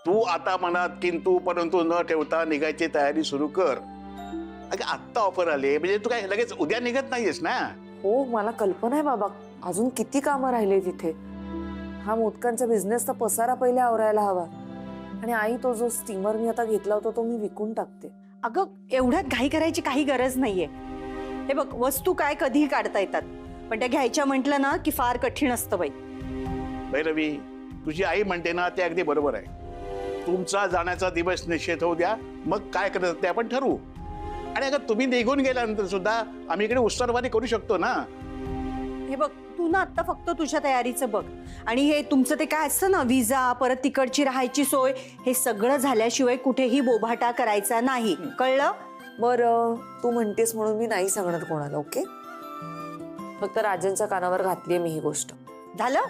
तू आता मनात किंतु परंतु न ठेवता निघायची तयारी सुरू कर. अगं आत्ता ऑफर आली म्हणजे तू काय लगेच उद्या निघत नाहीयेस ना. हो मला कल्पना आहे बाबा, अजून किती कामं राहिले तिथे. हा मोदकांचा बिझनेसचा पसारा पहिले आवरायला हवा. आणि आई तो जो स्टीमर मी आता घेतला होता तो मी विकून टाकते. अगं एवढ्यात घाई करायची काही गरज नाहीये. हे बघ, वस्तू काय कधीही काढता येतात, पण त्या घ्यायच्या म्हटलं ना की फार कठीण असतं बाई. भैरवी, तुझी आई म्हणते ना ते अगदी बरोबर आहे. तुमचा जाण्याचा दिवस निश्चित होऊ द्या, मग काय करायचं ते आपण ठरवू. आणि अगं तुम्ही निघून गेल्यानंतर सुद्धा आम्ही इकडे उस्तारवारी करू शकतो ना. हे बघ, तू ना आता फक्त तुझ्या तयारीचं बघ. आणि हे तुमचं ते काय असतं ना, विजा, परत तिकडची राहायची सोय, हे सगळं झाल्याशिवाय कुठेही बोभाटा करायचा नाही, कळलं? बरं, तू म्हणतेस म्हणून मी नाही सांगणार कोणाला. ओके, फक्त राजांच्या कानावर घातलीये मी ही गोष्ट. झालं?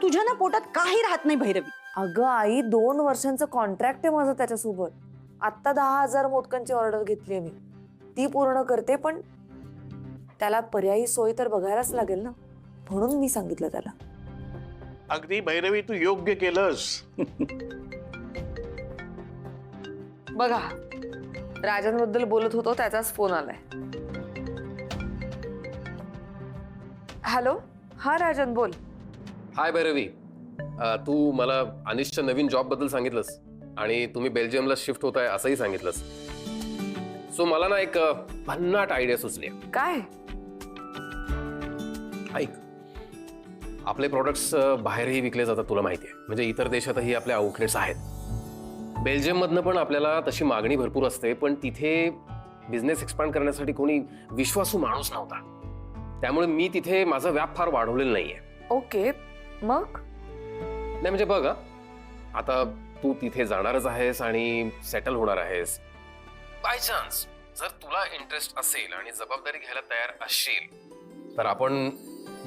तुझ्या ना पोटात काही राहत नाही भैरवी. अगं आई, 2 वर्षांचं कॉन्ट्रॅक्ट आहे माझं त्याच्यासोबत. आत्ता 10,000 मोदकांची ऑर्डर घेतलीये मी, ती पूर्ण करते. पण त्याला पर्यायी सोय तर बघायलाच लागेल ना, म्हणून मी सांगितलं त्याला. अगदी भैरवी, तू योग्य केलंस. बघा, राजांबद्दल बोलत होतो त्याचाच फोन आलाय. हॅलो, हा राजन बोल. हाय भैरवी, तू मला अनिशच्या नवीन जॉब बद्दल सांगितलंस आणि तुम्ही बेल्जियमला शिफ्ट होताय असंही सांगितलंस. सो मला ना एक भन्नाट आयडिया सुचली. काय? ऐक, आपले प्रोडक्ट्स बाहेरही विकले जातात, तुला माहिती आहे. म्हणजे इतर देशातही आपले आउटलेट्स आहेत. बेल्जियममधनं पण आपल्याला तशी मागणी भरपूर असते, पण तिथे बिझनेस एक्सपांड करण्यासाठी कोणी विश्वासू माणूस नव्हता. त्यामुळे मी तिथे माझा व्याप फार वाढवलेला नाहीये. ओके, मग? नाही म्हणजे बघ, आता तू तिथे जाणारच आहेस आणि सेटल होणार आहेस. बाय चान्स जर तुला इंटरेस्ट असेल आणि जबाबदारी घ्यायला तयार असशील तर आपण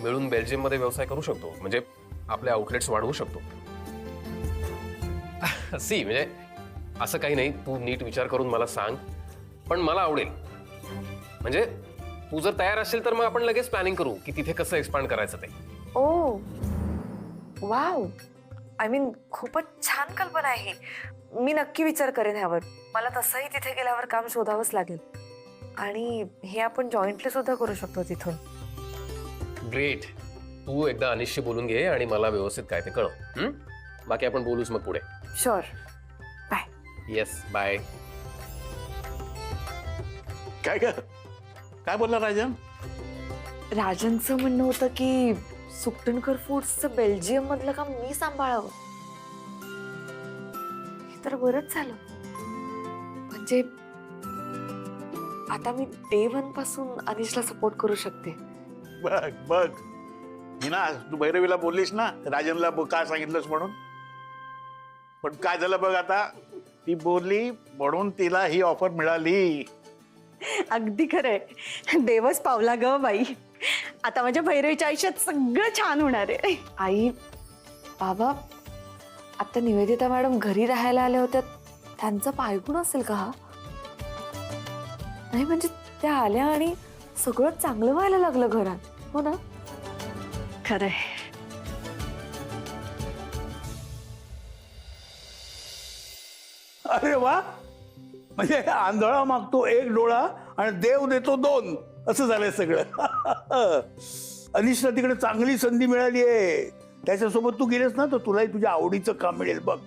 मिळून बेल्जियम मध्ये व्यवसाय करू शकतो. म्हणजे आपले आउटलेट्स वाढवू शकतो. सी म्हणजे असं काही नाही, तू नीट विचार करून मला सांग, पण मला आवडेल. म्हणजे तू जर तयार असेल तर मग आपण लगेच प्लॅनिंग करू की तिथे कसं एक्सपांड करायचं ते. ओ वाव, आय मीन खूपच छान कल्पना आहे. मी नक्की विचार करेन ह्यावर. मला तसंही तिथे गेल्यावर काम शोधावंच लागेल. आणि हे आपण जॉईंटली सुद्धा करू शकतो तिथून. ग्रेट. तू एकदा अनिशशी बोलून घे आणि मला व्यवस्थित काय ते कळव. बाकी आपण बोलूच मग पुढे. शुअर. बाय. Yes, bye. काय काय बोलला राजन? राजनचं म्हणणं होतं की सुकटणकर फूड्सचं बेल्जियम मधलं काम मी सांभाळावं. हे तर बरंच झालं. म्हणजे आता मी डे 1 पासून अनिशला सपोर्ट करू शकते. बघ बघ, मी ना तू भैरवीला बोललीस ना राजनला काय सांगितलंस म्हणून. पण काय झालं बघ, आता ती बोलली म्हणून तिला ही ऑफर मिळाली. अगदी खरंय, देवच पावला ग बाई. आता माझ्या भैरवीच्या आयुष्यात सगळं छान होणार आहे. आई, बाबा, आता निवेदिता मॅडम घरी राहायला आल्या होत्या, त्यांचा पायगुण असेल का हा? नाही म्हणजे त्या आल्या आणि सगळं चांगलं व्हायला लागलं घरात, हो ना? खरंय. अरे वा, म्हणजे आंधळा मागतो 1 डोळा आणि देव देतो 2, असं झालंय सगळं. अनिशला तिकडे चांगली संधी मिळाली आहे. त्याच्यासोबत तू गेलेस ना तर तुलाही तुझ्या आवडीचं काम मिळेल बघ.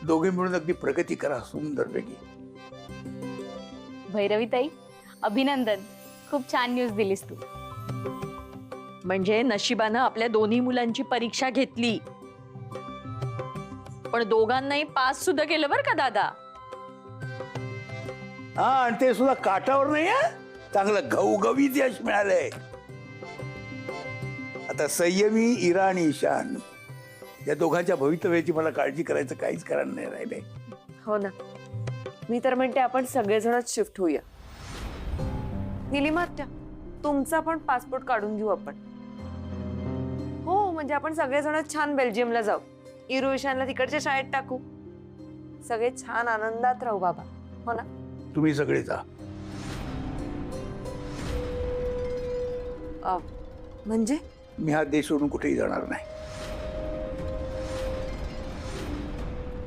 दोघे मिळून अगदी प्रगती करा सुंदरपैकी. भैरवीताई, अभिनंदन. खूप छान न्यूज दिलीस तू. म्हणजे नशिबानं आपल्या दोन्ही मुलांची परीक्षा घेतली, पण दोघांनाही पास सुद्धा केलं बरं का दादा. हा, आणि ते सुद्धा काठावर नाही. चांगलं घवघवीत यश मिळालंय. आता संयमी इरा आणि ईशान या दोघांच्या भवितव्याची मला काळजी करायचं काहीच कारण नाही राहिलंय. हो ना. मी तर म्हणते आपण सगळेजणच शिफ्ट होऊया. निलिमा आत्या, तुमचा पण पासपोर्ट काढून घेऊ आपण. हो, म्हणजे आपण सगळेजणच छान बेल्जियमला जाऊ. इरू ईशानला तिकडच्या शाळेत टाकू. सगळे छान आनंदात राहू बाबा, हो ना? तुम्ही सगळे जा. म्हणजे मी हा देश सोडून कुठेही जाणार नाही.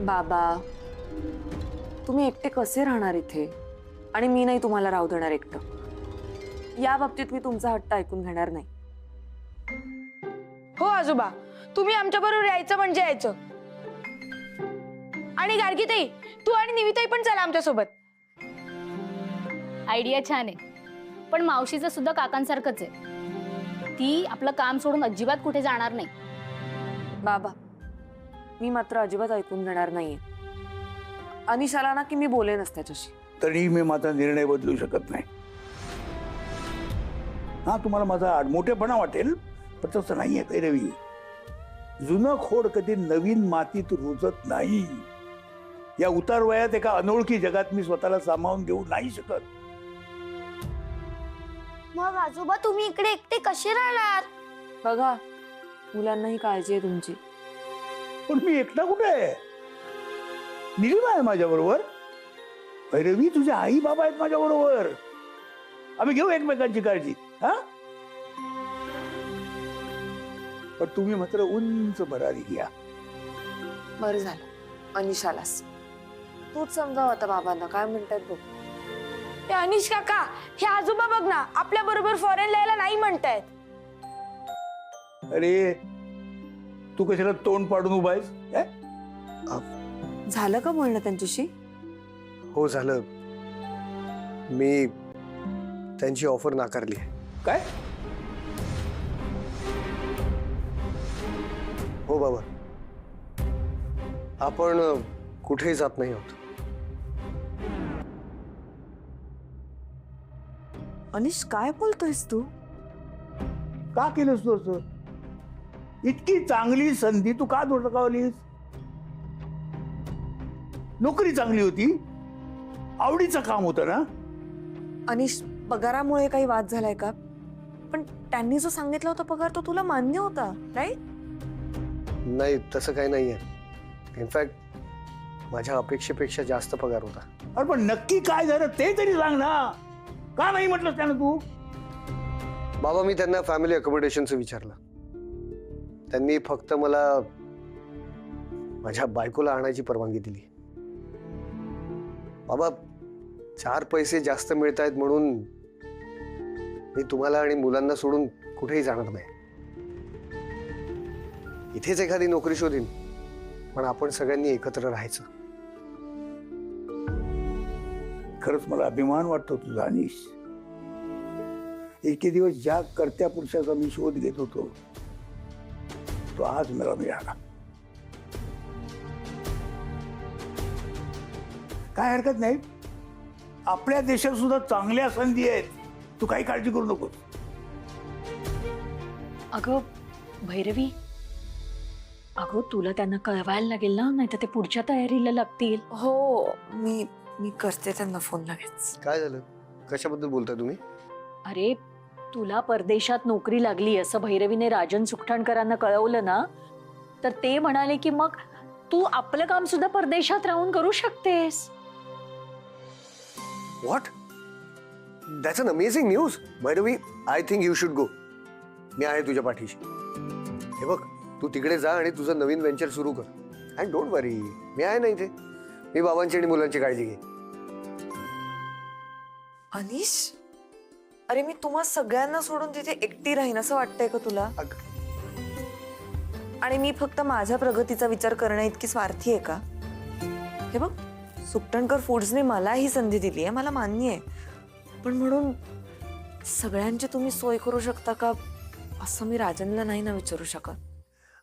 बाबा, तुम्ही एकटे कसे राहणार इथे? आणि मी नाही तुम्हाला राहू देणार एकटं. या बाबतीत मी तुमचा हट्ट ऐकून घेणार नाही. हो आजोबा, तुम्ही आमच्या बरोबर यायचं म्हणजे यायचं. आणि गार्गीताई, तू आणि निविताई पण चला आमच्या सोबत. आयडिया छान आहे, पण मावशीचं सुद्धा काकांसारखंच आहे. ती आपलं काम सोडून अजिबात कुठे जाणार नाही. बाबा, मी मात्र अजिबात ऐकून घेणार नाहीये. अनिशाला ना की मी बोलेनच त्याच्याशी. तरी मी माझा निर्णय बदलू शकत नाही. हा, तुम्हाला माझा आडमोठेपणा वाटेल, पण तसं नाहीये कैरवी. जुनं खोड कधी नवीन मातीत रुजत नाही. या उतार वयात एका अनोळखी जगात मी स्वतःला सामावून घेऊ नाही शकत. मग आजोबा तुम्ही इकडे एकटे कसे राहणार? बघा, मुलांनाही काळजी आहे तुमची. पण मी एकटा कुठे आहे? निलिमा आहे माझ्या बरोबर. भैरवी, तुझे आई बाबा आहेत माझ्या बरोबर. आम्ही घेऊ एकमेकांची काळजी. हा, पण तुम्ही मात्र उंच भरारी घ्या. बरं झालं अनिशालाच. तूच समजाव आता बाबांना काय म्हणतात बघ. हे अनिश काका, हे आजोबा बघ ना, आपल्या बरोबर फॉरेन यायला नाही म्हणतायत. अरे, तू कशाला तोंड पाडून उभा आहेस? झालं का बोलणं त्यांच्याशी? हो झालं. मी त्यांची ऑफर नाकारली आहे. काय? हो बाबा, आपण कुठेही जात नाही आहोत. अनिश, काय बोलतोयस तू? का केलंस तू असं? इतकी चांगली संधी तू का धोकावलीस? नोकरी चांगली होती, आवडीचं काम होतं ना. अनिश, पगारामुळे काही वाद झालाय का? पण त्यांनी जो सांगितला होता पगार, तो तुला मान्य होता, राईट? नाही, तसं काही नाहीये. इनफॅक्ट माझ्या अपेक्षेपेक्षा जास्त पगार होता. अरे पण नक्की काय झालं ते तरी सांग ना. का नाही म्हटलं त्यानं तू? बाबा, मी त्यांना फॅमिली अकोमोडेशनचं विचारलं. त्यांनी फक्त मला माझ्या बायकोला आणायची परवानगी दिली. बाबा, 4 पैसे जास्त मिळत आहेत म्हणून मी तुम्हाला आणि मुलांना सोडून कुठेही जाणार नाही. इथेच एखादी नोकरी शोधीन, पण आपण सगळ्यांनी एकत्र राहायचं. खरंच मला अभिमान वाटतो तुझा अनिश. इतके दिवस ज्या कर्त्या पुरुषाचा मी शोध घेत होतो, तो आज मला मिळाला. काय हरकत नाही. आपल्या देशात सुद्धा चांगल्या संधी आहेत. तू काही काळजी करू नको. अगं भैरवी, अगं तुला त्यांना कळवायला लागेल ना, नाही तर ते पुढच्या तयारीला लागतील. हो, मी करते त्यांना फोन लगेच. काय झालं? कशाबद्दल बोलताय तुम्ही? अरे, तुला परदेशात नोकरी लागली असं भैरवीने राजन सुखठाणकरांना कळवलं ना, तर ते म्हणाले की मग तू आपलं काम सुद्धा परदेशात राहून करू शकतेस. What? That's an amazing news. By the way, I think you should go. मी आहे तुझ्या पाठीशी. हे बघ, तू तिकडे जा आणि तुझं नवीन व्हेंचर सुरू कर. अँड डोंट वरी, मी आहे ना इथे. मी बाबांची आणि मुलांची काळजी घे. अनिश, अरे मी तुम्हा सगळ्यांना सोडून तिथे एकटी राहीन असं वाटतंय का तुला? आणि मी फक्त माझ्या प्रगतीचा विचार करण्या इतकी स्वार्थी आहे का? हे बघ, सुखटणकर फूड्सने मला ही संधी दिली आहे, मला मान्य आहे. पण म्हणून सगळ्यांची तुम्ही सोय करू शकता का असं मी राजनला नाही ना विचारू शकत.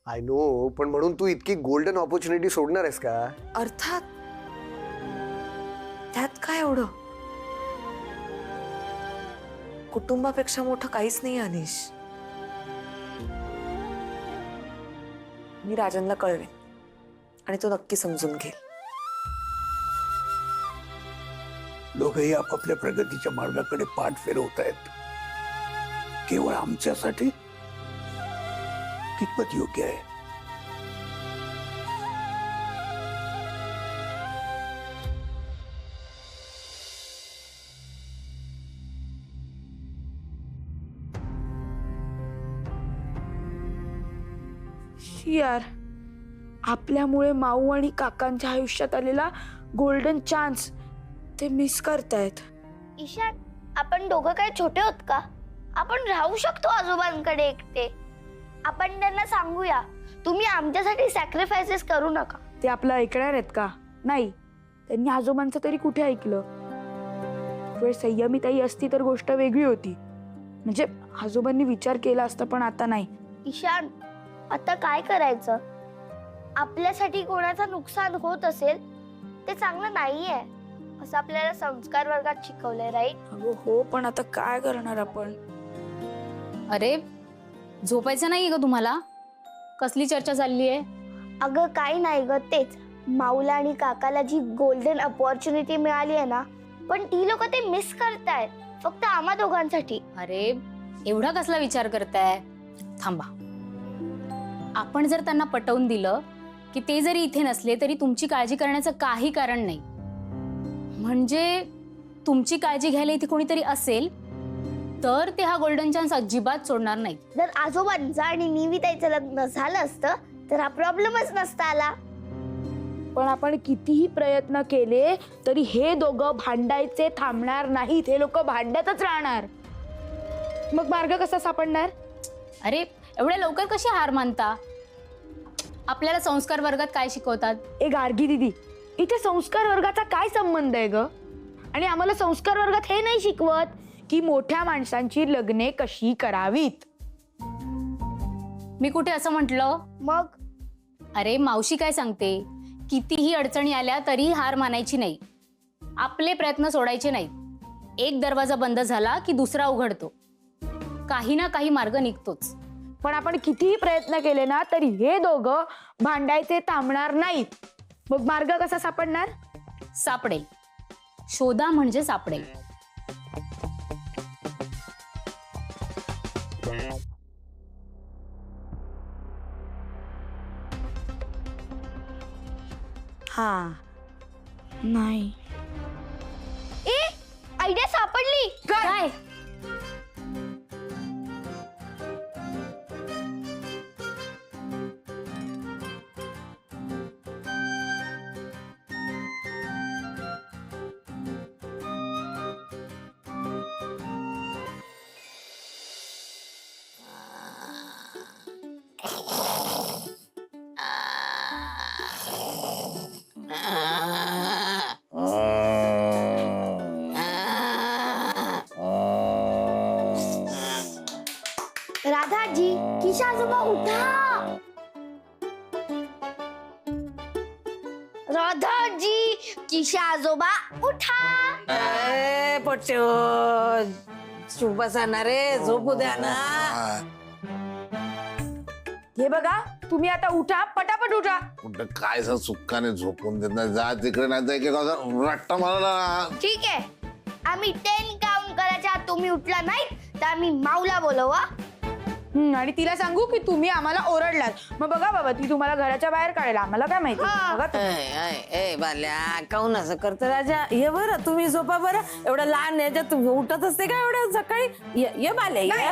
आय नो, पण म्हणून तू इतकी गोल्डन ऑपॉर्च्युनिटी सोडणार आहेस का? अर्थात, त्यात काय एवढं? कुटुंबापेक्षा मोठं काहीच नाही अनिश. मी राजनला कळवेन आणि तो नक्की समजून घेईल. लोकही आपापल्या प्रगतीच्या मार्गाकडे पाठ फिरवत आहेत. केवळ आमच्यासाठी कितपत योग्य आहे? यार, आपल्यामुळे माऊ आणि काकांच्या आयुष्यात आलेला गोल्डन चान्स ते मिस करतायत. ईशान, आपण दोघं काय छोटे होत का? आपण राहू शकतो आजोबांकडे एकटे. आपण त्यांना सांगूया, तुम्ही आमच्यासाठी सॅक्रिफायसेस करू नका. ते आपलं ऐकणार आहेत का? नाही. त्यांनी आजोबांचं तरी कुठे ऐकलं? वेळ संयमीताई असती तर गोष्ट वेगळी होती. म्हणजे आजोबांनी विचार केला असता, पण आता नाही. ईशान, आता काय करायचं? आपल्यासाठी कोणाचं नुकसान होत असेल ते चांगलं नाहीये असं आपल्याला संस्कार वर्गात शिकवलंय, राईट? अगं हो, पण आता काय करणार आपण? अरे झोपायचं नाहीये का तुम्हाला? कसली चर्चा चालली आहे? अगं काही नाही ग, तेच माऊला आणि काकाला जी गोल्डन अपॉर्च्युनिटी मिळाली आहे ना, पण ती लोक ते मिस करतायत फक्त आम्हा दोघांसाठी. अरे एवढा कसला विचार करताय? थांबा. आपण जर त्यांना पटवून दिलं की ते जरी इथे नसले तरी तुमची काळजी करण्याचं काही कारण नाही, म्हणजे तुमची काळजी घ्यायला इथे कोणीतरी असेल तर ते हा गोल्डन चान्स अजिबात सोडणार नाही. जर आजोबांचं आणि निविताईचं लग्न झालं असतं तर हा प्रॉब्लेमच नसता आला. पण आपण कितीही प्रयत्न केले तरी हे दोघं भांडायचे थांबणार नाहीत. हे लोक भांडतच राहणार. मग मार्ग कसा सापडणार? अरे एवढ्या लवकर कशी हार मानता? आपल्याला संस्कार वर्गात काय शिकवतात? ए गार्गी दीदी, इथे संस्कार वर्गाचा काय संबंध आहे ग? आणि आम्हाला संस्कार वर्गात हे नाही शिकवत की मोठ्या माणसांची लग्ने कशी करावीत. मी कुठे असं म्हटलं? मग अरे मावशी काय सांगते, कितीही अडचणी आल्या तरी हार मानायची नाही, आपले प्रयत्न सोडायचे नाही. एक दरवाजा बंद झाला की दुसरा उघडतो, काही ना काही मार्ग निघतोच. पण आपण कितीही प्रयत्न केले ना तरी हे दोघं भांडायचे थांबणार नाहीत. मग मार्ग कसा सापडणार? सापडेल. शोधा म्हणजे सापडेल. हा नाही. ए आयडिया सापडली. काय? राधाजी, किशा आजोबा उठा. राधाजी, किशा आजोबा उठा. रे झोपू द्या ना. हे बघा, तुम्ही आता उठा, पटापट उठा. कुठं काय असं सुक्काने झोपून देत नाही. जा तिकडे नाही तर एक रट्टा मारला. ठीक आहे, आम्ही 10 काउंट करायच्या आत तुम्ही उठला नाही तर आम्ही माऊला बोलवा. आणि तिला सांगू की तुम्ही आम्हाला ओरडलात. मग बघा बाबा, ती तुम्हाला घराच्या बाहेर काढेल, आम्हाला काय माहिती. हा. बघा तुम्ही. ए बाल्या, काऊन असं करतं राजा? ये बरं, तुम्ही झोपा बरं. एवढं लहान याच्यात उठत असते का एवढं सकाळी? ये बाल्या, ये.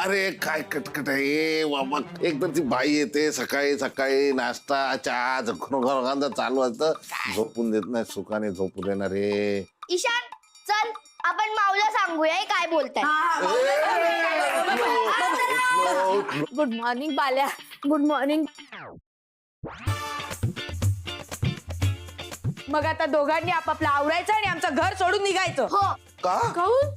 अरे काय कटकट आहे बाबा. एक तर ती बाई येते सकाळी सकाळी, नाश्ता चहा झोपणं चालू असतं. झोपून देत नाही, सुखाने झोपू देणार रे. ईशान, चल आपण माऊला सांगूया हे काय बोलताय. Good morning Balya, good morning. मग आता दोघांनी आपापलं आवरायचं आणि आमचं घर सोडून निघायचं. हो. का काऊन?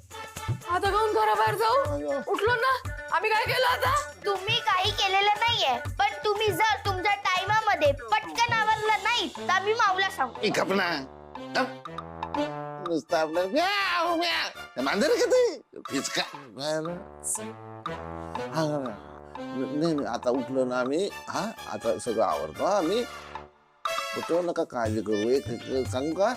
आता काऊन घराबाहेर जाऊ? उठलो ना. आम्ही काय केलं आता? तुम्ही काही केलेलं नाहीये, पण तुम्ही जर तुमच्या टाइमामध्ये पटकन आवरलं नाही तर आम्ही माऊला सांगू. एक आपला नुसतं आपलं म्याव, म्याव. मांजर का ते फिचका. नाही आता उठलो ना आम्ही. हा आता सगळं आवडतो. आम्ही तो नका काळजी करू. एक सांगू का,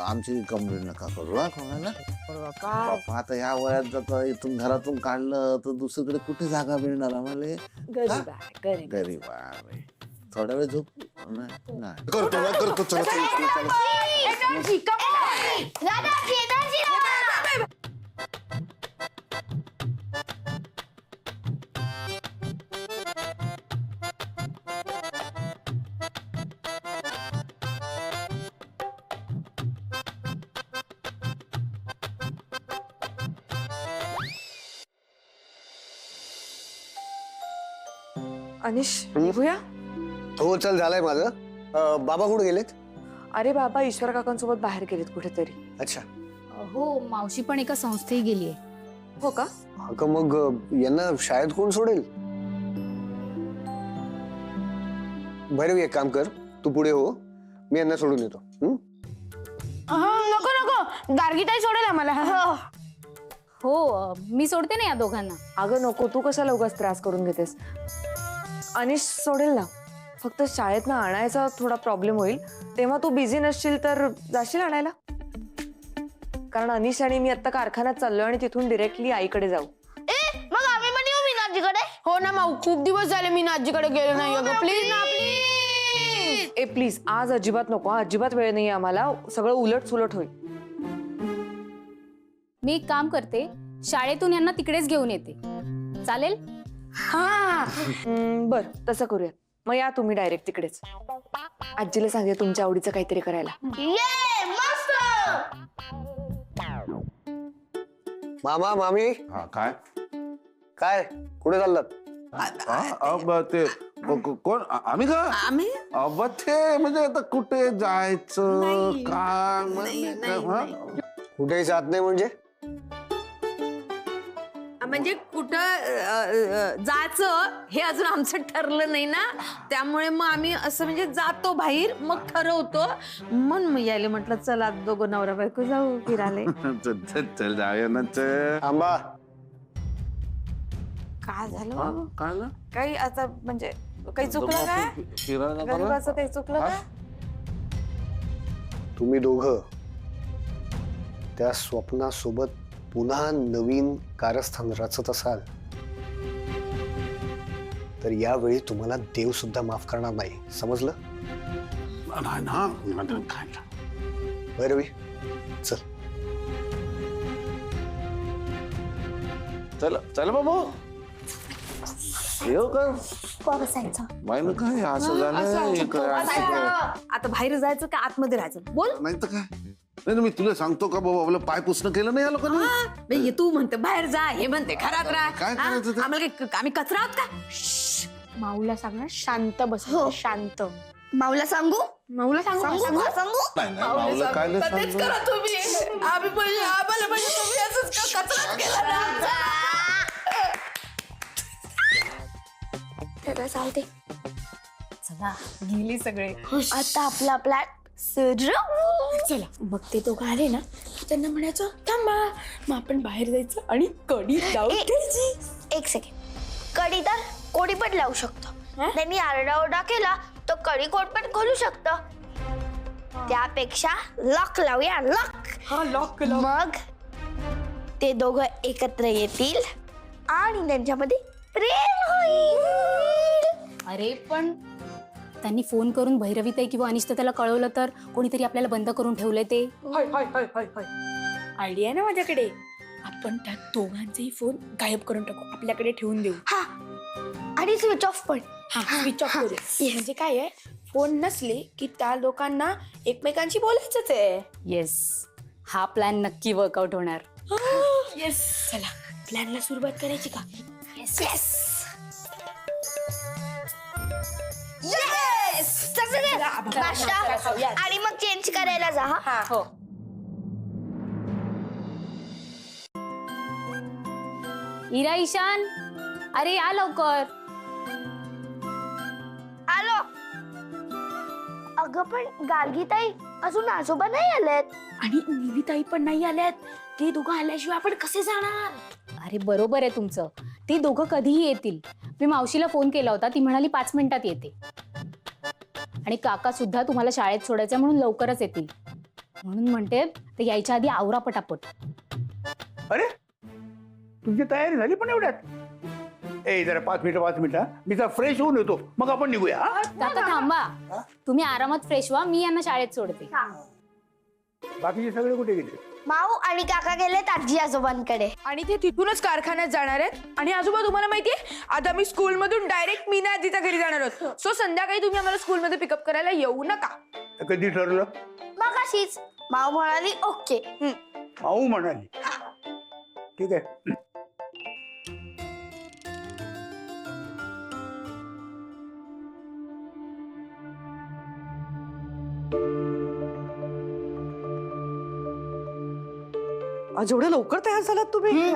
आमची कंप्लेंट नका करू हा कोणाला. बाप्पा आता या वयात जाता इथून घरातून काढलं तर दुसरीकडे कुठे जागा मिळणार आम्हाला. गरीब आहे. थोडा वेळ झोप. करतो ना, करतो. चला राधाजी, राधाजी, राधा. अनिश निघूया. हो चल, झालंय माझं. बाबा कुठे गेलेत? अरे बाबा ईश्वर काकांसोबत बाहेर गेलेत कुठेतरी. अच्छा. हो, मावशी पण एका संस्थेत गेलीये. हो का? का मग यांना शाळेत कोण सोडेल? भैरवी एक काम कर, तू पुढे हो, मी यांना सोडून येतो. नको नको, गार्गीताई सोडेल आम्हाला. हो, मी सोडते ना या दोघांना. अगं नको, तू कशाला उगाच त्रास करून घेतेस. अनिश सोडेल ना, फक्त शाळेत ना आणायचा थोडा प्रॉब्लेम होईल. तेव्हा तू बिझी नसशील तर जाशील आणायला. कारण अनिश आणि मी आता कारखान्यात चाललोय आणि तिथून डिरेक्टली आईकडे जाऊ. मग आम्ही पण येऊ मीनाजीकडे. हो ना माऊ, खूप दिवस झाले मी आजीकडे गेलो नाही. अगं प्लीज ना, प्लीज. ए प्लीज, आज अजिबात नको. अजिबात वेळ नाही आम्हाला. सगळं उलट सुलट होईल. मी एक काम करते, शाळेतून यांना तिकडेच घेऊन येते. चालेल? हा, बर तसं करूया. मग या तुम्ही डायरेक्ट तिकडेच. आजीला सांगे तुमच्या आवडीचं काहीतरी करायला. ये मस्त. मामा मामी हा काय काय कुठे चाललात? ते कोण आम्ही का आम्ही ते म्हणजे आता कुठे जायचं काय कुठेही जात नाही म्हणजे? म्हणजे कुठं जायचं हे अजून आमचं ठरलं नाही ना, त्यामुळे मग आम्ही असं म्हणजे जातो बाहेर, मग ठरवतो. मग यायला म्हटलं चला दोघं नवरा बायको जाऊ फिराले. चल जाऊया ना. थांबा. काय झालं? काय काही आता म्हणजे काही चुकलं काय? गरीबाचं काही चुकलं काय? तुम्ही दोघं त्या स्वप्नासोबत पुन्हा नवीन कारस्थान रचत असाल तर यावेळी तुम्हाला देव सुद्धा माफ करणार नाही. समजलं? भैरवी चल. चल चल बाबू येऊ का बसायचं. बाईनं काय असं झालं. आता बाहेर जायचं का आतमध्ये राहायचं बोल. नाही तर काय. नाही मी तुला सांगतो का बाबा, आपलं पाय पुसणं केलं नाही या लोकांनी. म्हणजे तू म्हणते बाहेर जा, हे म्हणते घरात राहा. काय करायचं ते? आम्हाला काय आम्ही कचरा आहोत का? माऊला सांगणार शांत बस. शांत. माऊला सांगू? माऊला सांगू का? सांगू का? सांगू? नाही नाही माऊला काय नाही तेच सांगू. करा तुम्ही. आम्ही म्हणजे आम्हाला म्हणजे तुम्ही असंच कचराच केला ना आमचा. त्याला जाऊ दे. चला, गेली सगळे. आता आपला प्लॅन सुरू. चला मग ते दोघं आले ना, त्यांना म्हणायचं थांबा, मग आपण बाहेर जायचं आणि कडी लावून द्यायची. एक सेकंड. कडी तर कोणी पण लावू शकतो. त्यांनी आरडाओरडा केला तर कडी कोण पण खोलू शकतो. त्यापेक्षा लॉक लावूया. लॉक. हा लॉक. मग ते दोघं एकत्र येतील आणि त्यांच्यामध्ये प्रेम होईल. अरे पण त्यांनी फोन करून भैरवीताई किंवा अनिष्ता त्याला कळवलं तर कोणीतरी आपल्याला बंद करून ठेवलंय ते. आयडिया आहे ना माझ्याकडे. आपण त्या दोघांचेही फोन गायब करून टाकू, आपल्याकडे ठेवून देऊ. हा. आणि स्विच ऑफ पण. हा स्विच ऑफ करू. म्हणजे काय आहे, फोन नसले की त्या लोकांना एकमेकांशी बोलायचंच आहे. येस, हा प्लॅन नक्की वर्कआउट होणार. येस. चला प्लॅनला सुरुवात करायची का? येस. येस. नाश्ता आणि मग चेंज करायला जा. हा. हो. इरा, ईशान, अरे या लवकर. आलो. अगं पण गार्गीताई अजून आजोबा नाही आलेत. आणि निविताई पण नाही आल्यात. ते दोघं आल्याशिवाय आपण कसे जाणार? अरे बरोबर आहे तुमचं, ती दोघं कधीही येतील. मी मावशीला फोन केला होता, ती म्हणाली 5 मिनिटात येते. आणि काका सुद्धा तुम्हाला शाळेत सोडायचं म्हणून लवकरच येतील. म्हणून म्हणते ते यायच्या आधी आवरा पटापट. अरे तुमची तयारी झाली पण एवढ्यात? ए जरा 5 मिनिटं मी जरा फ्रेश होऊन येतो, मग आपण निघूया. काका थांबा, तुम्ही आरामात फ्रेश व्हा, मी यांना शाळेत सोडते. बाकीचे सगळे कुठे गेले? माऊ आणि काका गेलेत आजी आजोबांकडे. आणि ते तिथूनच कारखान्यात जाणार आहेत. आणि आजोबा तुम्हाला माहितीये, आता मी स्कूल मधून डायरेक्ट मीना आजीच्या घरी जाणार आहोत. सो संध्याकाळी तुम्ही आम्हाला स्कूल मध्ये पिकअप करायला येऊ नका. कधी ठरलं? मग अशीच माऊ म्हणाली ओके. माऊ म्हणाली ठीक आहे. आज एवढं लवकर तयार झालात तुम्ही?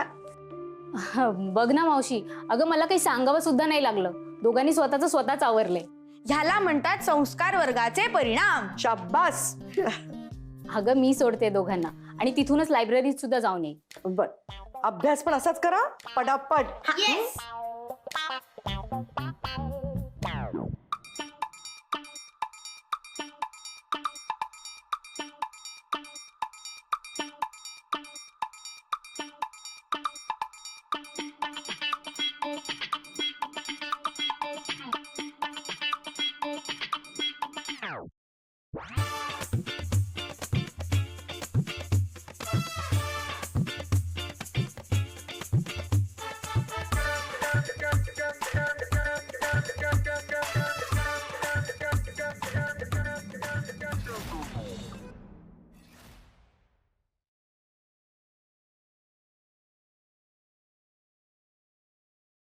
बघ ना मावशी, अगं मला काही सांगावं सुद्धा नाही लागलं. दोघांनी स्वतःच आवरले. ह्याला म्हणतात संस्कार वर्गाचे परिणाम. शाब्बास. अगं मी सोडते दोघांना आणि तिथूनच लायब्ररीत सुद्धा जाऊन ये. बर, अभ्यास पण असाच करा पटापट.